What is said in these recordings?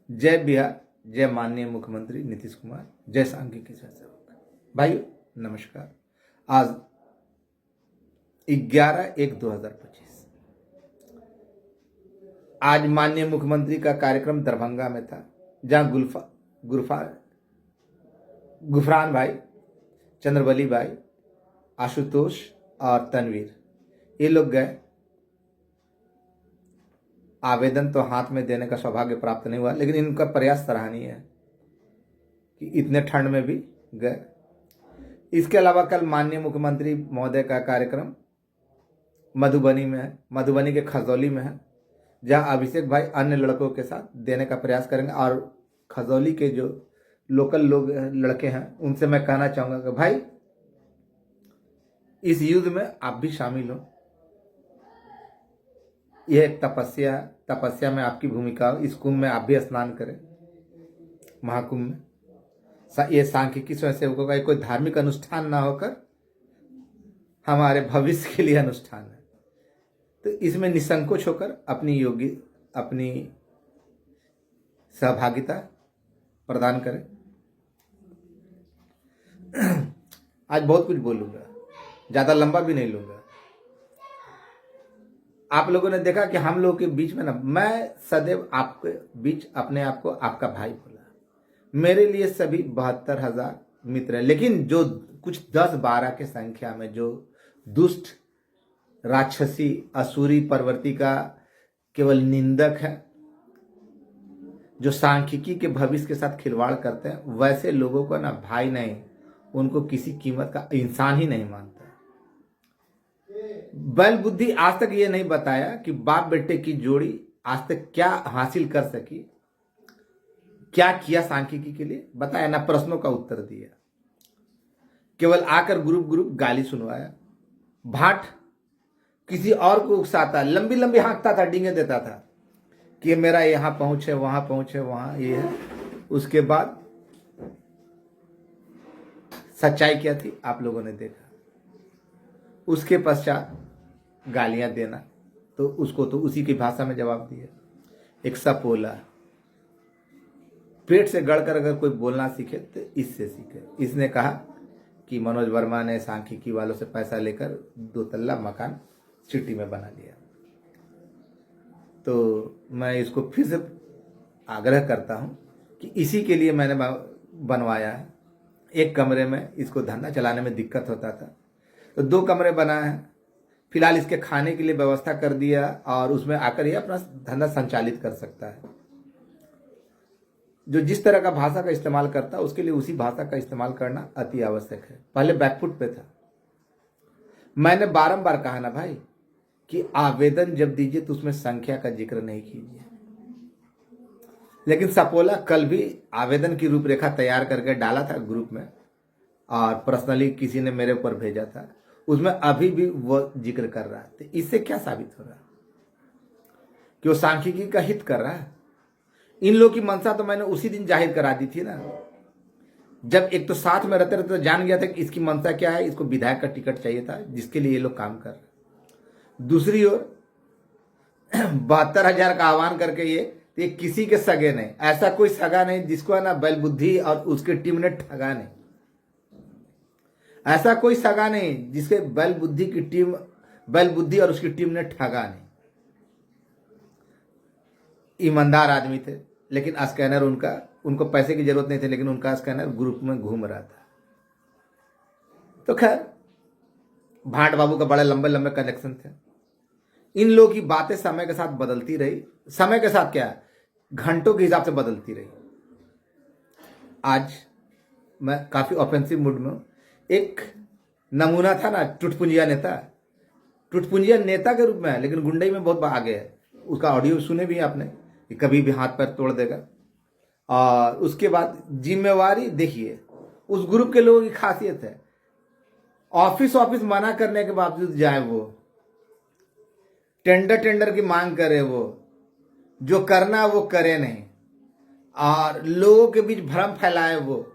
जय बिहार, जय माननीय मुख्यमंत्री नीतीश कुमार, जय सांख्यिकी स्वयंसेवक। भाइयों नमस्कार। आज 11/1/2025 आज माननीय मुख्यमंत्री का कार्यक्रम दरभंगा में था, जहां गुफरान भाई, चंद्रवली भाई, आशुतोष और तनवीर ये लोग गए। आवेदन तो हाथ में देने का सौभाग्य प्राप्त नहीं हुआ, लेकिन इनका प्रयास सराहनीय है कि इतने ठंड में भी गए। इसके अलावा कल माननीय मुख्यमंत्री महोदय का कार्यक्रम मधुबनी में है, मधुबनी के खजौली में है, जहां अभिषेक भाई अन्य लड़कों के साथ देने का प्रयास करेंगे। और खजौली के जो लोकल लोग लड़के हैं उनसे मैं कहना चाहूँगा कि भाई इस युद्ध में आप भी शामिल हो। यह एक तपस्या है, तपस्या में आपकी भूमिका हो। इस कुंभ में आप भी स्नान करें, महाकुंभ में। ये सांख्यिकी स्वयंसेवकों का कोई धार्मिक अनुष्ठान ना होकर हमारे भविष्य के लिए अनुष्ठान है, तो इसमें निसंकोच होकर अपनी सहभागिता प्रदान करें। आज बहुत कुछ बोलूंगा, ज्यादा लंबा भी नहीं लूंगा। आप लोगों ने देखा कि हम लोगों के बीच में ना, मैं सदैव आपके बीच अपने आप को आपका भाई बोला। मेरे लिए सभी 72,000 मित्र हैं, लेकिन जो कुछ 10-12 के संख्या में जो दुष्ट राक्षसी असुरी प्रवृत्ति का केवल निंदक है, जो सांख्यिकी के भविष्य के साथ खिलवाड़ करते हैं, वैसे लोगों को ना भाई नहीं, उनको किसी कीमत का इंसान ही नहीं मानता। बल बुद्धि आज तक ये नहीं बताया कि बाप बेटे की जोड़ी आज तक क्या हासिल कर सकी, क्या किया सांख्यिकी के लिए बताया ना, प्रश्नों का उत्तर दिया। केवल आकर ग्रुप गाली सुनवाया। भाट किसी और को उकसाता, लंबी लंबी हाँकता था, डींगे देता था कि मेरा यहां पहुंचे, वहां पहुंचे, वहां ये है। उसके बाद सच्चाई क्या थी आप लोगों ने देखा। उसके पश्चात गालियां देना, तो उसको तो उसी की भाषा में जवाब दिया। एक सपोला, पेट से गढ़कर अगर कोई बोलना सीखे तो इससे सीखे। इसने कहा कि मनोज वर्मा ने सांख्यिकी वालों से पैसा लेकर 2 तल्ला मकान सिटी में बना लिया। तो मैं इसको फिर से आग्रह करता हूं कि इसी के लिए मैंने बनवाया है। एक कमरे में इसको धंधा चलाने में दिक्कत होता था, तो 2 कमरे बनाए हैं। फिलहाल इसके खाने के लिए व्यवस्था कर दिया और उसमें आकर ये अपना धंधा संचालित कर सकता है। जो जिस तरह का भाषा का इस्तेमाल करता है उसके लिए उसी भाषा का इस्तेमाल करना अति आवश्यक है। पहले बैकफुट पे था। मैंने बारंबार कहा ना भाई कि आवेदन जब दीजिए तो उसमें संख्या का जिक्र नहीं कीजिए, लेकिन सपोला कल भी आवेदन की रूपरेखा तैयार करके डाला था ग्रुप में, और पर्सनली किसी ने मेरे ऊपर भेजा था, उसमें अभी भी वो जिक्र कर रहा है। तो इससे क्या साबित हो रहा है कि वो सांख्यिकी का हित कर रहा है। इन लोगों की मंशा तो मैंने उसी दिन जाहिर करा दी थी ना, जब एक तो साथ में रहते रहते तो जान गया था कि इसकी मंशा क्या है। इसको विधायक का टिकट चाहिए था, जिसके लिए ये लोग काम कर रहे हैं। दूसरी ओर 72,000 का आह्वान करके ये किसी के सगे नहीं, ऐसा कोई सगा नहीं जिसको है ना बल बुद्धि और उसकी टीम ने ठगा नहीं। ऐसा कोई सगा नहीं जिसके बल बुद्धि और उसकी टीम ने ठगा नहीं। ईमानदार आदमी थे, लेकिन स्कैनर उनको पैसे की जरूरत नहीं थी, लेकिन उनका स्कैनर ग्रुप में घूम रहा था। तो खैर भाट बाबू का बड़े लंबे लंबे कनेक्शन थे। इन लोगों की बातें समय के साथ बदलती रही। समय के साथ क्या, घंटों के हिसाब से बदलती रही। आज मैं काफी ऑफेंसिव मूड में हूं। एक नमूना था ना टुटपुंजिया नेता, टुटपुंजिया नेता के रूप में है, लेकिन गुंडई में बहुत आगे है। उसका ऑडियो सुने भी आपने कि कभी भी हाथ पैर तोड़ देगा। और उसके बाद जिम्मेवारी देखिए, उस ग्रुप के लोगों की खासियत है, ऑफिस मना करने के बावजूद जाए, वो टेंडर की मांग करे, वो जो करना वो करे नहीं, और लोगों के बीच भ्रम फैलाए, वो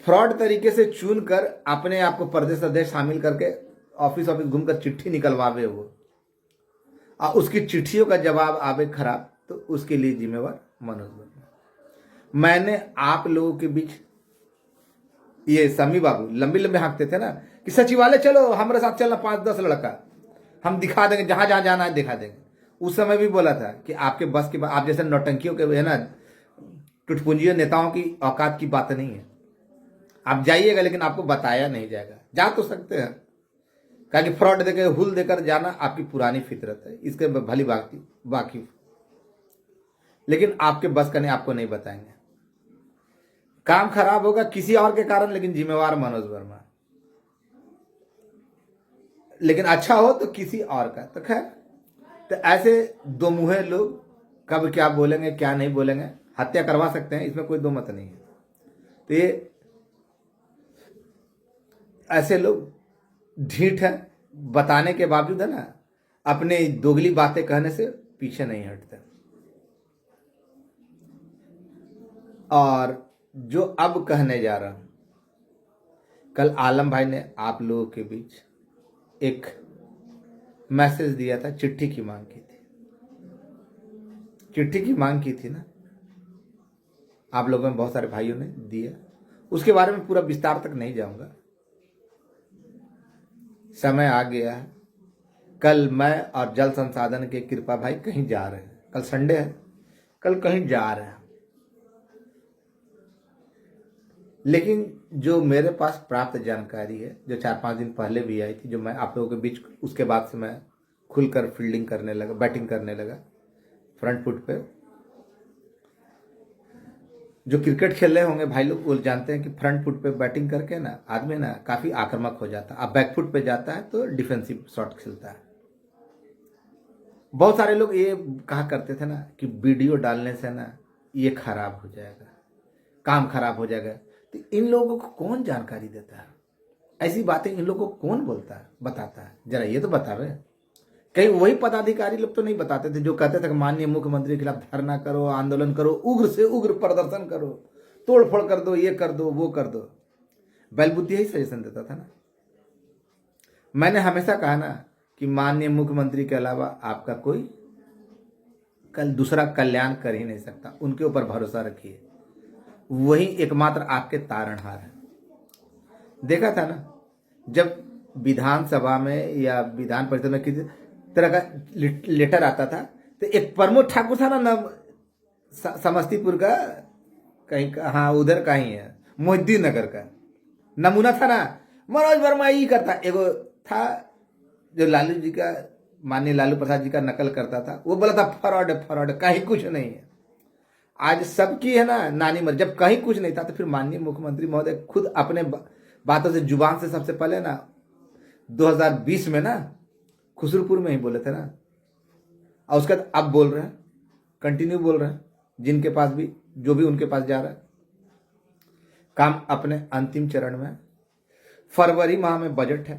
फ्रॉड तरीके से चुन कर अपने आप को प्रदेश अध्यक्ष शामिल करके ऑफिस घूमकर चिट्ठी निकलवावे, वो और उसकी चिट्ठियों का जवाब आवे खराब, तो उसके लिए जिम्मेवार मनोज वर्मा। मैंने आप लोगों के बीच, ये समी बाबू लंबी लंबी हाँकते थे ना कि सचिवालय चलो हमारे साथ चलना, 5-10 लड़का, हम दिखा देंगे, जहां जहां जाना है दिखा देंगे। उस समय भी बोला था कि आपके बस के, आप जैसे नौटंकियों के है ना, टुटपुंजियों नेताओं की औकात की बात नहीं है। आप जाइएगा लेकिन आपको बताया नहीं जाएगा। जा तो सकते हैं, कहा कि फ्रॉड देकर हुल देकर जाना आपकी पुरानी फितरत है, इसके भली वाकिफ, लेकिन आपके बस का नहीं, आपको नहीं बताएंगे। काम खराब होगा किसी और के कारण, लेकिन जिम्मेवार मनोज वर्मा। लेकिन अच्छा हो तो किसी और का। तो खैर, तो ऐसे दो मुहे लोग कब क्या बोलेंगे क्या नहीं बोलेंगे, हत्या करवा सकते हैं, इसमें कोई दो मत नहीं है। तो ये ऐसे लोग ढीठ है, बताने के बावजूद है ना, अपने दोगली बातें कहने से पीछे नहीं हटते। और जो अब कहने जा रहा हूं, कल आलम भाई ने आप लोगों के बीच एक मैसेज दिया था, चिट्ठी की मांग की थी, चिट्ठी की मांग की थी ना, आप लोगों में बहुत सारे भाइयों ने दिया। उसके बारे में पूरा विस्तार तक नहीं जाऊंगा, समय आ गया है। कल मैं और जल संसाधन के कृपा भाई कहीं जा रहे हैं, कल संडे है, कल कहीं जा रहे हैं। लेकिन जो मेरे पास प्राप्त जानकारी है, जो 4-5 दिन पहले भी आई थी, जो मैं आप लोगों के बीच, उसके बाद से मैं खुलकर फील्डिंग करने लगा, बैटिंग करने लगा फ्रंट फुट पे। जो क्रिकेट खेल रहे होंगे भाई लोग, वो जानते हैं कि फ्रंट फुट पे बैटिंग करके ना आदमी ना काफी आक्रामक हो जाता है। अब बैक फुट पे जाता है तो डिफेंसिव शॉट खेलता है। बहुत सारे लोग ये कहा करते थे ना कि वीडियो डालने से ना ये खराब हो जाएगा, काम खराब हो जाएगा। तो इन लोगों को कौन जानकारी देता है? ऐसी बातें इन लोगों को कौन बोलता है, बताता है? जरा ये तो बतावे। कहीं वही पदाधिकारी लोग तो नहीं बताते थे जो कहते थे कि माननीय मुख्यमंत्री के खिलाफ धरना करो, आंदोलन करो, उग्र से उग्र प्रदर्शन करो, तोड़फोड़ कर दो, ये कर दो, वो कर दो। बैलबुद्धि ही सजेशन देता था ना। मैंने हमेशा कहा ना कि माननीय मुख्यमंत्री के अलावा आपका कोई कल दूसरा कल्याण कर ही नहीं सकता, उनके ऊपर भरोसा रखिए, वही एकमात्र आपके तारणहार है। देखा था ना, जब विधानसभा में या विधान परिषद में किसी तरह का लेटर आता था, तो एक प्रमोद ठाकुर था ना, समस्तीपुर का, कहीं का, हाँ उधर का ही है, मोहिद्दीन नगर का नमूना था ना, मनोज वर्मा ही करता। एगो था जो लालू जी का, माननीय लालू प्रसाद जी का नकल करता था, वो बोला था फ्रॉड फ्रॉड, कहीं कुछ नहीं है। आज सबकी है ना नानी मर, जब कहीं कुछ नहीं था तो फिर माननीय मुख्यमंत्री महोदय खुद अपने बातों से, जुबान से सबसे पहले ना 2020 में ना खुसरूपुर में ही बोले थे ना, और उसके बाद अब बोल रहे हैं, कंटिन्यू बोल रहे हैं, जिनके पास भी, जो भी उनके पास जा रहा है। काम अपने अंतिम चरण में, फरवरी माह में बजट है,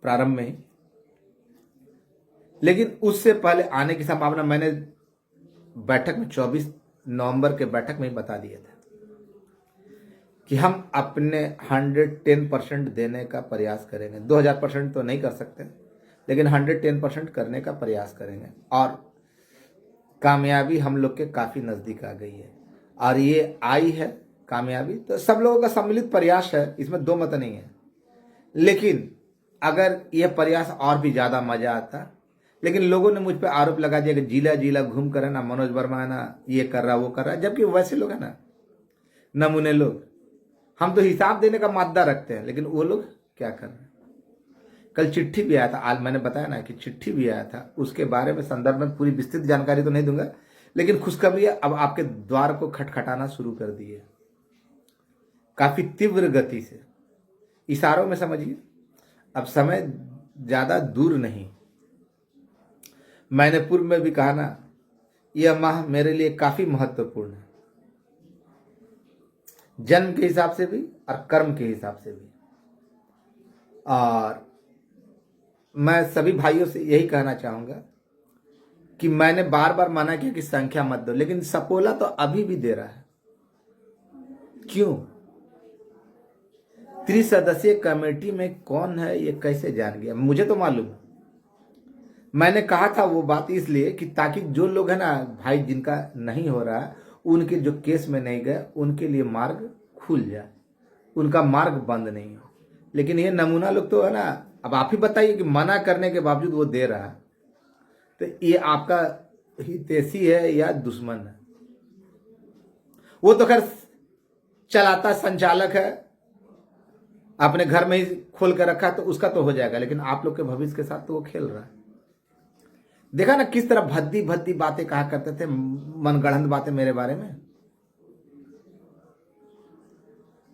प्रारंभ में ही, लेकिन उससे पहले आने की संभावना मैंने बैठक में 24 नवंबर के बैठक में ही बता दिया था कि हम अपने 110% देने का प्रयास करेंगे। 2000% तो नहीं कर सकते, लेकिन 110% करने का प्रयास करेंगे। और कामयाबी हम लोग के काफी नजदीक आ गई है, और ये आई है कामयाबी तो सब लोगों का सम्मिलित प्रयास है, इसमें दो मत नहीं है। लेकिन अगर यह प्रयास और भी ज्यादा मजा आता, लेकिन लोगों ने मुझ पर आरोप लगा दिया कि जिला जिला घूम कर है ना मनोज वर्मा है ना ये कर रहा वो कर रहा, जबकि वैसे लोग है ना नमूने लोग, हम तो हिसाब देने का मादा रखते हैं, लेकिन वो लोग क्या कर रहे हैं। कल चिट्ठी भी आया था, आज मैंने बताया ना कि चिट्ठी भी आया था, उसके बारे में संदर्भ में पूरी विस्तृत जानकारी तो नहीं दूंगा, लेकिन खुशखबरी है, अब आपके द्वार को खटखटाना शुरू कर दिए, काफी तीव्र गति से, इशारों में समझिए। अब समय ज्यादा दूर नहीं। मैंने पूर्व में भी कहा ना, यह माह मेरे लिए काफी महत्वपूर्ण है, जन्म के हिसाब से भी और कर्म के हिसाब से भी। और मैं सभी भाइयों से यही कहना चाहूंगा कि मैंने बार बार मना किया कि संख्या मत दो, लेकिन सपोला तो अभी भी दे रहा है। क्यों? त्रिसदस्यीय कमेटी में कौन है ये कैसे जान गया? मुझे तो मालूम है, मैंने कहा था वो बात इसलिए कि ताकि जो लोग है ना भाई जिनका नहीं हो रहा है, उनके जो केस में नहीं गए उनके लिए मार्ग खुल जाए, उनका मार्ग बंद नहीं हो। लेकिन ये नमूना लोग तो है ना, अब आप ही बताइए कि मना करने के बावजूद वो दे रहा है, तो ये आपका हितैषी है या दुश्मन है? वो तो खैर चलाता संचालक है, अपने घर में ही खोल कर रखा है, तो उसका तो हो जाएगा, लेकिन आप लोग के भविष्य के साथ तो वो खेल रहा है। देखा ना किस तरह भद्दी भद्दी बातें कहा करते थे, मनगढ़ंत बातें मेरे बारे में।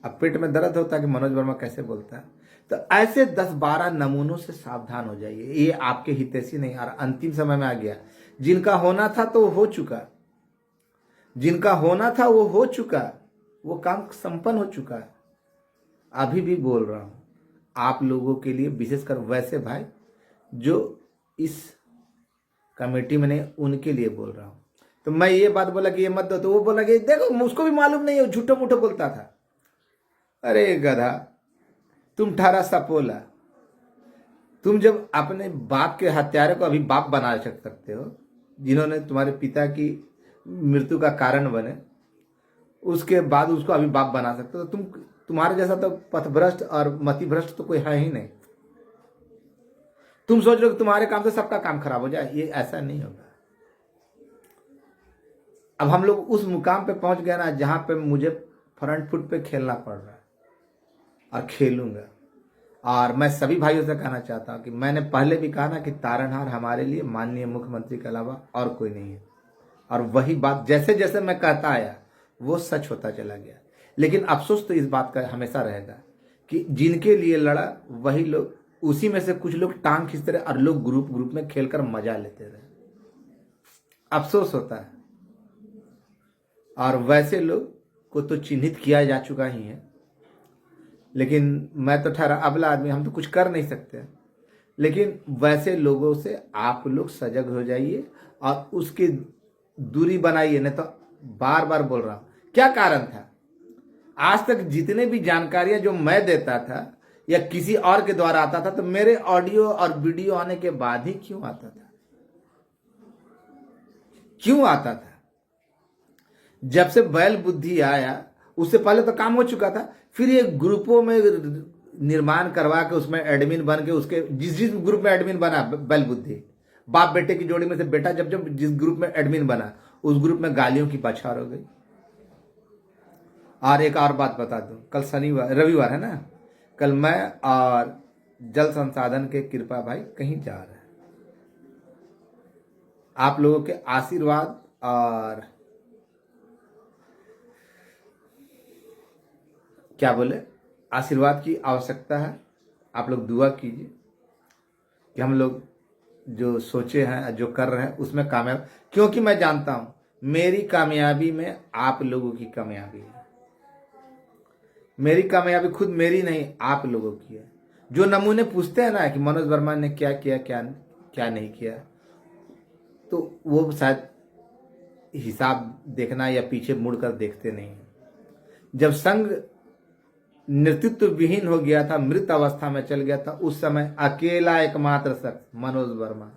अब पेट में दर्द होता है कि मनोज वर्मा कैसे बोलता है। तो ऐसे 10-12 नमूनों से सावधान हो जाइए, ये आपके हितैषी नहीं। और अंतिम समय में आ गया, जिनका होना था तो हो चुका, जिनका होना था वो हो चुका, वो काम संपन्न हो चुका है। अभी भी बोल रहा हूं आप लोगों के लिए, विशेषकर वैसे भाई जो इस कमेटी में नहीं, उनके लिए बोल रहा हूं। तो मैं ये बात बोला कि ये मत दो, तो वो बोला कि देखो उसको भी मालूम नहीं है, झूठो मूठो बोलता था। अरे गधा, तुम ठहरा सपोला, तुम जब अपने बाप के हत्यारे को अभी बाप बना सकते हो, जिन्होंने तुम्हारे पिता की मृत्यु का कारण बने, उसके बाद उसको अभी बाप बना सकते हो, तो तुम्हारे जैसा तो पथभ्रष्ट और मतिभ्रष्ट तो कोई है ही नहीं। तुम सोच रहे हो कि तुम्हारे काम से सबका काम खराब हो जाए, ये ऐसा नहीं होगा। अब हम लोग उस मुकाम पे पहुंच गए ना जहां पे मुझे फ्रंट फुट पे खेलना पड़ रहा है, और खेलूंगा। और मैं सभी भाइयों से कहना चाहता हूं कि मैंने पहले भी कहा ना कि तारनहार हमारे लिए माननीय मुख्यमंत्री के अलावा और कोई नहीं है, और वही बात जैसे जैसे मैं कहता आया वो सच होता चला गया। लेकिन अफसोस तो इस बात का हमेशा रहेगा कि जिनके लिए लड़ा वही लोग, उसी में से कुछ लोग टांग खींचते रहे और लोग ग्रुप ग्रुप में खेलकर मजा लेते रहे। अफसोस होता है। और वैसे लोग को तो चिन्हित किया जा चुका ही है, लेकिन मैं तो ठहरा अबला आदमी, हम तो कुछ कर नहीं सकते। लेकिन वैसे लोगों से आप लोग सजग हो जाइए और उसकी दूरी बनाइए। नहीं तो बार बार बोल रहा हूं, क्या कारण था आज तक जितने भी जानकारियां जो मैं देता था या किसी और के द्वारा आता था, तो मेरे ऑडियो और वीडियो आने के बाद ही क्यों आता था? क्यों आता था? जब से बैल बुद्धि आया उससे पहले तो काम हो चुका था। फिर ये ग्रुपों में निर्माण करवा के उसमें एडमिन बन के, उसके जिस जिस ग्रुप में एडमिन बना बैल बुद्धि, बाप बेटे की जोड़ी में से बेटा जब जब जिस ग्रुप में एडमिन बना, उस ग्रुप में गालियों की बौछार हो गई। और एक और बात बता दूं, कल शनिवार रविवार है ना, कल मैं और जल संसाधन के कृपा भाई कहीं जा रहे हैं। आप लोगों के आशीर्वाद और क्या बोले, आशीर्वाद की आवश्यकता है। आप लोग दुआ कीजिए कि हम लोग जो सोचे हैं, जो कर रहे हैं, उसमें कामयाब, क्योंकि मैं जानता हूं मेरी कामयाबी में आप लोगों की कामयाबी है। मेरी कामयाबी खुद मेरी नहीं, आप लोगों की है। जो नमूने पूछते हैं ना कि मनोज वर्मा ने क्या किया, क्या नहीं किया, तो वो शायद हिसाब देखना या पीछे मुड़कर देखते नहीं। जब संघ नेतृत्व विहीन हो गया था, मृत अवस्था में चल गया था, उस समय अकेला एकमात्र शख्स मनोज वर्मा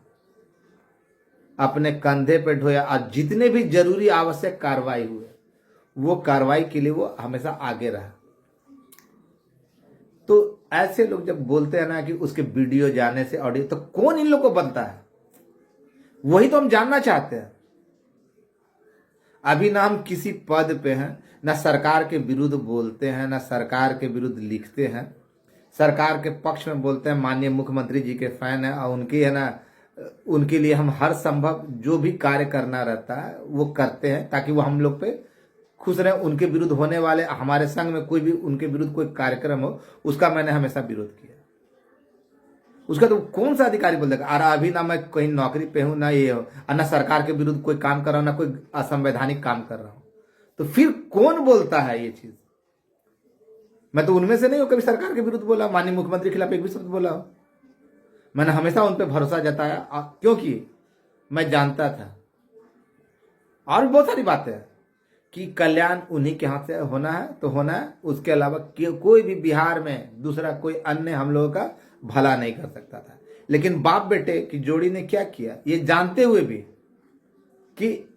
अपने कंधे पे ढोया, और जितने भी जरूरी आवश्यक कार्रवाई हुए वो कार्रवाई के लिए वो हमेशा आगे रहा। तो ऐसे लोग जब बोलते हैं ना कि उसके वीडियो जाने से ऑडियो, तो कौन इन लोग को बनता है? वही तो हम जानना चाहते हैं। अभी ना हम किसी पद पे हैं, ना सरकार के विरुद्ध बोलते हैं, ना सरकार के विरुद्ध लिखते हैं। सरकार के पक्ष में बोलते हैं, माननीय मुख्यमंत्री जी के फैन है, और उनकी है ना, उनके लिए हम हर संभव जो भी कार्य करना रहता है वो करते हैं, ताकि वो हम लोग पे खुश रहे। उनके विरुद्ध होने वाले, हमारे संघ में कोई भी उनके विरुद्ध कोई कार्यक्रम हो, उसका मैंने हमेशा विरोध किया। उसका तो कौन सा अधिकारी बोल देगा? और अभी ना मैं कहीं नौकरी पे हूं, ना ये हो, और ना सरकार के विरुद्ध कोई काम कर रहा हूं, ना कोई असंवैधानिक काम कर रहा हूं, तो फिर कौन बोलता है ये चीज? मैं तो उनमें से नहीं हूं कभी सरकार के विरुद्ध बोला, माननीय मुख्यमंत्री के खिलाफ एक भी शब्द बोला हो। मैंने हमेशा उन पर भरोसा जताया, क्योंकि मैं जानता था, और भी बहुत सारी बातें हैं, कि कल्याण उन्हीं के हाथ से होना है तो होना है। उसके अलावा कोई भी बिहार में दूसरा कोई अन्य हम लोगों का भला नहीं कर सकता था। लेकिन बाप बेटे की जोड़ी ने क्या किया, ये जानते हुए भी कि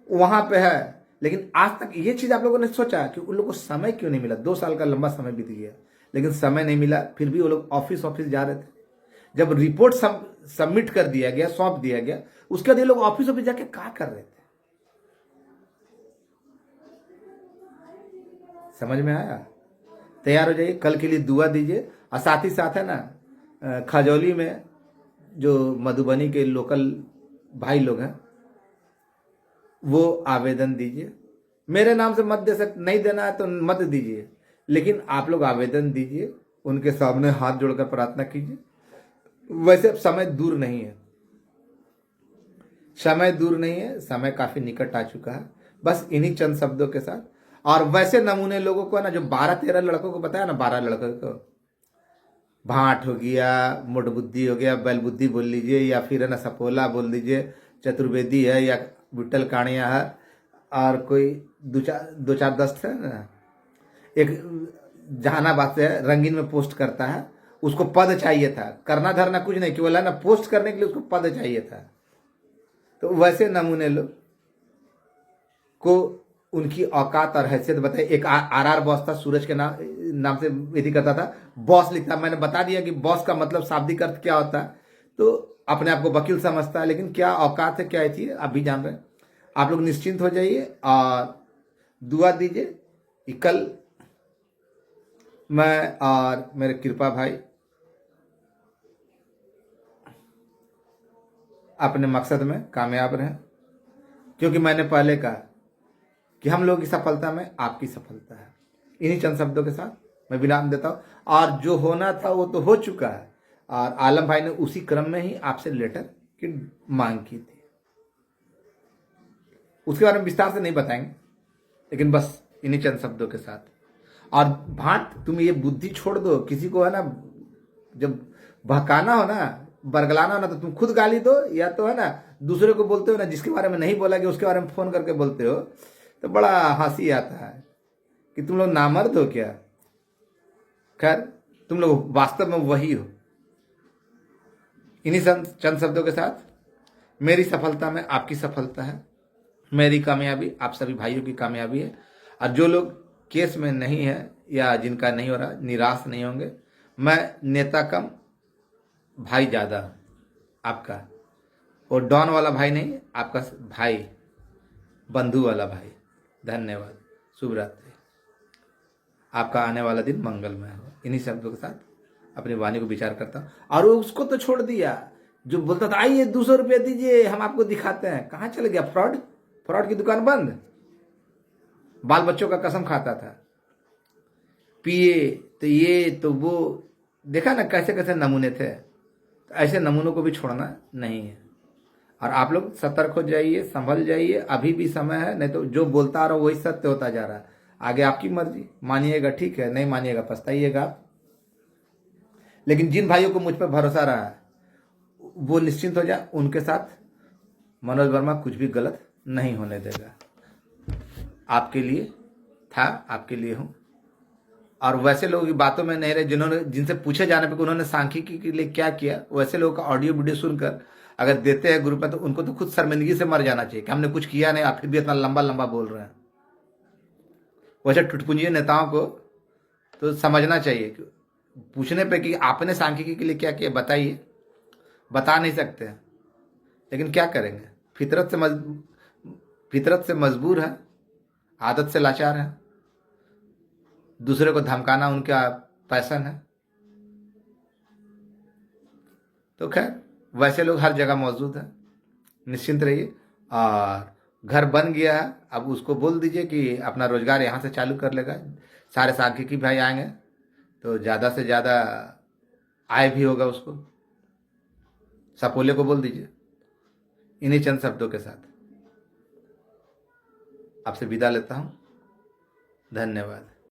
वहां पे है, लेकिन आज तक ये चीज आप लोगों ने सोचा कि उन लोगों को समय क्यों नहीं मिला। 2 साल का लंबा समय बीत गया, लेकिन समय नहीं मिला, फिर भी वो लोग ऑफिस जा रहे थे। जब रिपोर्ट सबमिट कर दिया गया, सौंप दिया गया, उसके बाद ये लोग ऑफिस जाके क्या कर रहे थे, समझ में आया? तैयार हो जाइए, कल के लिए दुआ दीजिए। और साथ ही साथ है ना, खजौली में जो मधुबनी के लोकल भाई लोग हैं, वो आवेदन दीजिए। मेरे नाम से मत दे सकते, नहीं देना है तो मत दीजिए, लेकिन आप लोग आवेदन दीजिए, उनके सामने हाथ जोड़कर प्रार्थना कीजिए। वैसे अब समय दूर नहीं है, समय दूर नहीं है, समय काफी निकट आ चुका है। बस इन्हीं चंद शब्दों के साथ, और वैसे नमूने लोगों को ना, जो 12-13 लड़कों को बताया ना, 12 लड़कों को, भाट हो गया, मोट बुद्धि हो गया, बैल बुद्धि बोल लीजिए, या फिर है ना सपोला बोल दीजिए, चतुर्वेदी है, या विट्ठल काणिया है, और कोई दो चार दस्त है ना, एक जहानाबाद से रंगीन में पोस्ट करता है, उसको पद चाहिए था, करना धरना कुछ नहीं, केवल है ना पोस्ट करने के लिए उसको पद चाहिए था। तो वैसे नमूने लोग को उनकी औकात और हैसियत बताई। एक आर बॉस था, सूरज के नाम से विधि करता था, बॉस लिखता। मैंने बता दिया कि बॉस का मतलब शाब्दिक अर्थ क्या होता है, तो अपने आप को वकील समझता है, लेकिन क्या औकात है, क्या थी, आप भी जान रहे हैं। आप लोग निश्चिंत हो जाइए और दुआ दीजिए कि कल मैं और मेरे कृपा भाई अपने मकसद में कामयाब रहें, क्योंकि मैंने पहले कहा कि हम लोगों की सफलता में आपकी सफलता है। इन्हीं चंद शब्दों के साथ मैं विराम देता हूं, और जो होना था वो तो हो चुका है, और आलम भाई ने उसी क्रम में ही आपसे लेटर की मांग की थी। उसके बारे में विस्तार से नहीं बताएंगे, लेकिन बस इन्हीं चंद शब्दों के साथ। और भाट, तुम ये बुद्धि छोड़ दो, किसी को है ना जब बहकाना हो ना, बरगलाना हो ना, तो तुम खुद गाली दो, या तो है ना दूसरे को बोलते हो ना, जिसके बारे में नहीं बोला गया उसके बारे में फोन करके बोलते हो, तो बड़ा हंसी आता है कि तुम लोग नामर्द हो क्या। खैर, तुम लोग वास्तव में वही हो। इन्हीं चंद शब्दों के साथ, मेरी सफलता में आपकी सफलता है, मेरी कामयाबी आप सभी भाइयों की कामयाबी है। और जो लोग केस में नहीं है या जिनका नहीं हो रहा, निराश नहीं होंगे। मैं नेता कम भाई ज्यादा आपका, और डॉन वाला भाई नहीं, आपका भाई, बंधु वाला भाई। धन्यवाद, शुभ रात्रि, आपका आने वाला दिन मंगलमय हो। इन्हीं शब्दों के साथ अपनी वाणी को विचार करता हूं। और उसको तो छोड़ दिया जो बोलता था आइए 200 रुपये दीजिए हम आपको दिखाते हैं, कहाँ चले गया? फ्रॉड की दुकान बंद। बाल बच्चों का कसम खाता था, पिए तो ये तो वो, देखा ना कैसे कैसे नमूने थे। तो ऐसे नमूनों को भी छोड़ना नहीं है। और आप लोग सतर्क हो जाइए, संभल जाइए, अभी भी समय है, नहीं तो जो बोलता आ रहा वही सत्य होता जा रहा है। आगे आपकी मर्जी, मानिएगा ठीक है, नहीं मानिएगा पछताइएगा आप। लेकिन जिन भाइयों को मुझ पर भरोसा रहा है वो निश्चिंत हो जाए, उनके साथ मनोज वर्मा कुछ भी गलत नहीं होने देगा। आपके लिए था, आपके लिए हूं। और वैसे लोगों की बातों में नहीं रहे जिनसे पूछे जाने पर उन्होंने सांख्यिकी के लिए क्या किया, वैसे लोगों का ऑडियो वीडियो सुनकर अगर देते हैं ग्रुप में, तो उनको तो खुद शर्मिंदगी से मर जाना चाहिए कि हमने कुछ किया नहीं, आप फिर भी इतना लंबा लंबा बोल रहे हैं। वैसे टुटपुंजी नेताओं को तो समझना चाहिए कि पूछने पे कि आपने सांख्यिकी के लिए क्या किया बताइए, बता नहीं सकते हैं, लेकिन क्या करेंगे, फितरत से मजबूर है, आदत से लाचार है, दूसरे को धमकाना उनका पैशन है। तो खैर, वैसे लोग हर जगह मौजूद हैं, निश्चिंत रहिए। और घर बन गया है, अब उसको बोल दीजिए कि अपना रोजगार यहाँ से चालू कर लेगा। सारे सांख्यिकी भाई आएंगे तो ज़्यादा से ज़्यादा आय भी होगा उसको। सपोले को बोल दीजिए। इन्हीं चंद शब्दों के साथ आपसे विदा लेता हूँ। धन्यवाद।